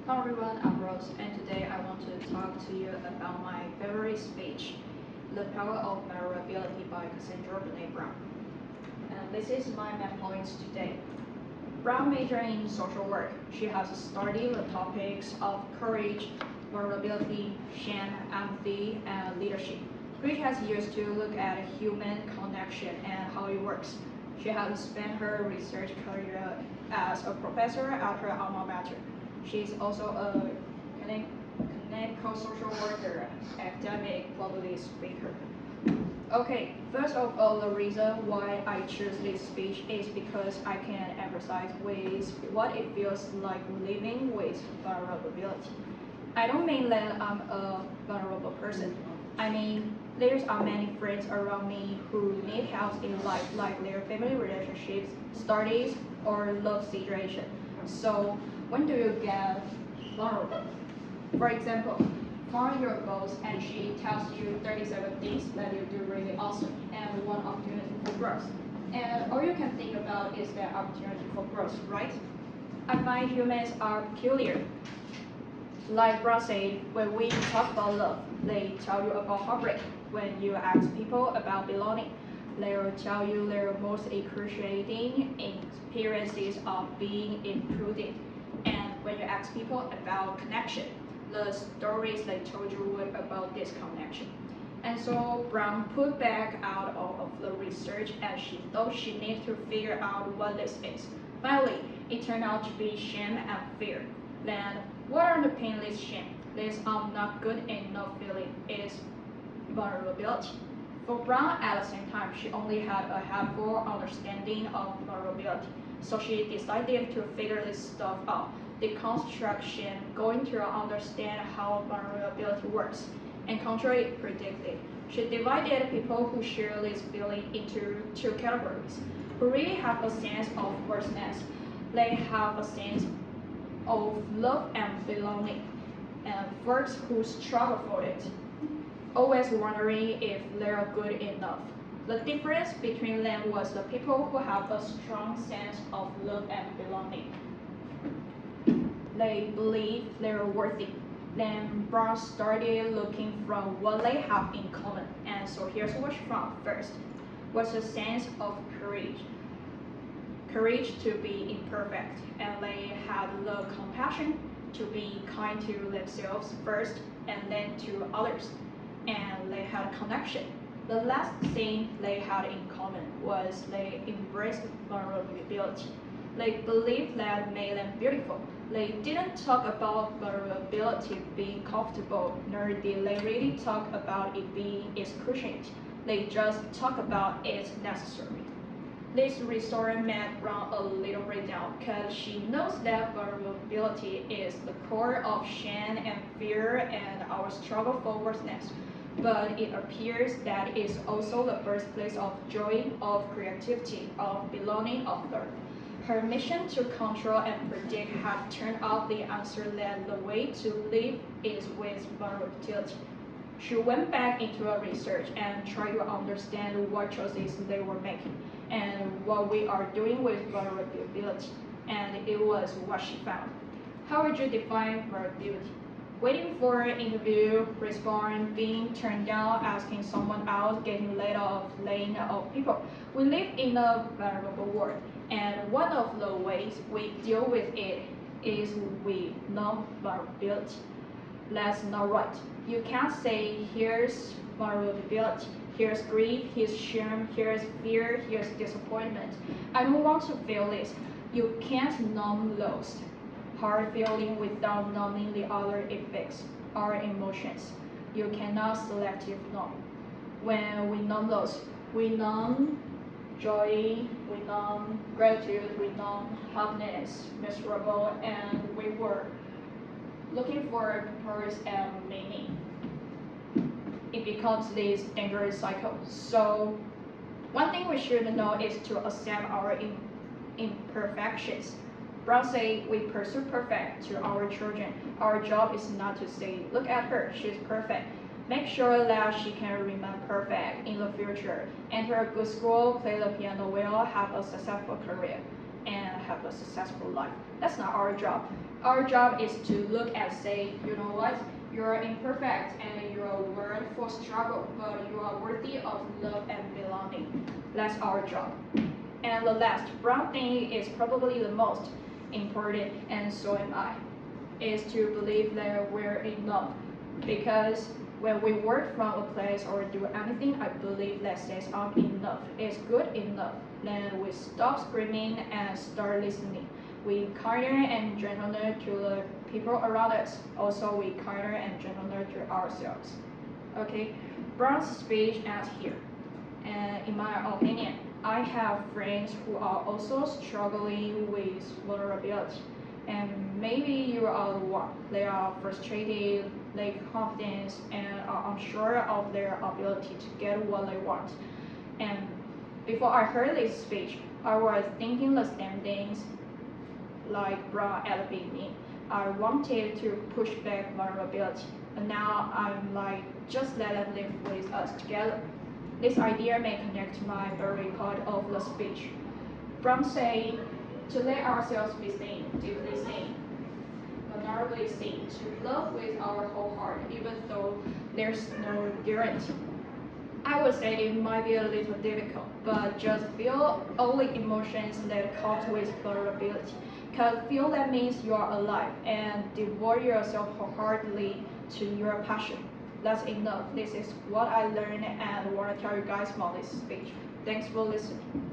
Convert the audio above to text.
Hello everyone, I'm Rose, and today I want to talk to you about my favorite speech, The Power of Vulnerability by Casandra Brené Brown. And this is my main points today. Brown majored in social work. She has studied the topics of courage, vulnerability, shame, empathy, and leadership, which has used to look at human connection and how it works. She has spent her research career as a professor at her alma mater. She is also a clinical social worker, academic, public speaker. Okay, first of all, the reason why I choose this speech is because I can emphasize with what it feels like living with vulnerability. I don't mean that I'm a vulnerable person. I mean, there are many friends around me who need help in life, like their family relationships, studies, or love situation. So when do you get vulnerable? For example, find your goals and she tells you 37 things that you do really awesome and one opportunity for growth. And all you can think about is that opportunity for growth, right? I find humans are peculiar. Like Brown said, when we talk about love, they tell you about heartbreak. When you ask people about belonging, they will tell you their most excruciating experiences of being included. And when you ask people about connection, the stories they told you were about disconnection. And so Brown put back out of the research and she thought she needed to figure out what this is. Finally, it turned out to be shame and fear. Then, what underpins this shame? This not good enough feeling is vulnerability. For Brown, at the same time, she only had a helpful understanding of vulnerability. So she decided to figure this stuff out. Deconstruction, going to understand how vulnerability works, and contrary predicted. She divided people who share this feeling into two categories, who really have a sense of worthiness. They have a sense of love and belonging, and folks who struggle for it, always wondering if they're good enough. The difference between them was the people who have a strong sense of love and belonging. They believe they're worthy. Then Brown started looking from what they have in common. And so here's what she found first, was a sense of courage. Courage to be imperfect, and they had the compassion to be kind to themselves first and then to others. And they had connection. The last thing they had in common was they embraced vulnerability. They believed that made them beautiful. They didn't talk about vulnerability being comfortable, nor did they really talk about it being excruciating. They just talk about it necessary. This restored made Brown a little breakdown because she knows that vulnerability is the core of shame and fear and our struggle for worthiness. But it appears that it's also the birthplace of joy, of creativity, of belonging, of love. Her mission to control and predict had turned out the answer that the way to live is with vulnerability. She went back into her research and tried to understand what choices they were making and what we are doing with vulnerability. And it was what she found. How would you define vulnerability? Waiting for an interview, respond, being turned down, asking someone out, getting laid off, laying off people. We live in a vulnerable world, and one of the ways we deal with it is with non-vulnerability. That's not right. You can't say, here's vulnerability, here's grief, here's shame, here's fear, here's disappointment. I don't want to feel this. You can't numb those hard feeling without numbing the other effects or emotions. You cannot selective numb. When we numb those, we numb joy, we numb gratitude, we numb happiness, miserable, and we were looking for purpose and meaning. It becomes this dangerous cycle. So one thing we should know is to accept our imperfections. Brown said, we pursue perfect to our children. Our job is not to say, look at her, she's perfect. Make sure that she can remain perfect in the future. Enter a good school, play the piano well, have a successful career, and have a successful life. That's not our job. Our job is to look and say, you know what? You're imperfect and you're worth for struggle, but you are worthy of love and belonging. That's our job. And the last brown thing is probably the most important, and so am I, is to believe that we're enough. Because when we work from a place or do anything, I believe that says I'm enough, it's good enough, then we stop screaming and start listening. We kinder and gentler to the people around us. Also, we kinder and gentler to ourselves. Okay, Brown's speech ends here. And in my opinion, I have friends who are also struggling with vulnerability. And maybe you are the one. They are frustrated, lack confidence, and are unsure of their ability to get what they want. And before I heard this speech, I was thinking the same things like Brown at the beginning. I wanted to push back vulnerability, but now I'm like, just let them live with us together. This idea may connect to my very part of the speech. Brown said, to let ourselves be seen, deeply seen, vulnerably seen, to love with our whole heart, even though there's no guarantee. I would say it might be a little difficult, but just feel all the emotions that come with vulnerability. Because feel that means you are alive and devote yourself wholeheartedly to your passion. That's enough. This is what I learned and want to tell you guys about this speech. Thanks for listening.